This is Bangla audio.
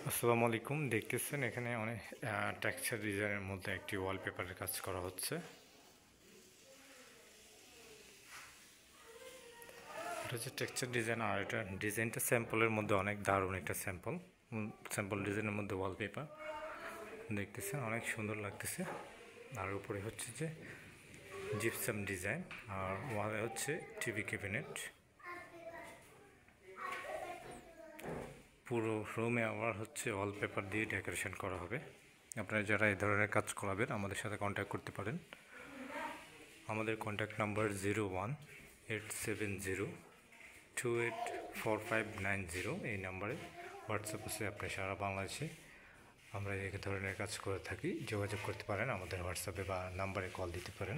আসসালামু আলাইকুম। দেখতেছেন এখানে অনেক টেক্সচার ডিজাইনের মধ্যে একটি ওয়ালপেপারের কাজ করা হচ্ছে। এটা হচ্ছে টেক্সচার ডিজাইন, আর এটা ডিজাইনটা স্যাম্পলের মধ্যে অনেক দারুণ একটা স্যাম্পল ডিজাইনের মধ্যে ওয়ালপেপার দেখতেছেন, অনেক সুন্দর লাগতেছে। আর উপরে হচ্ছে যে জিপসাম ডিজাইন, আর ওয়ালে হচ্ছে টিভি ক্যাবিনেট। পুরো রুমে আবার হচ্ছে ওয়ালপেপার দিয়ে ডেকোরেশন করা হবে। আপনারা যারা এই ধরনের কাজ করাবেন আমাদের সাথে কন্ট্যাক্ট করতে পারেন। আমাদের কন্ট্যাক্ট নাম্বার 0187028459 এই নাম্বারে হোয়াটসঅ্যাপ আছে। আপনি সারা বাংলাদেশে আমরা এই ধরনের কাজ করে থাকি, যোগাযোগ করতে পারেন, আমাদের হোয়াটসঅ্যাপে বা নাম্বারে কল দিতে পারেন।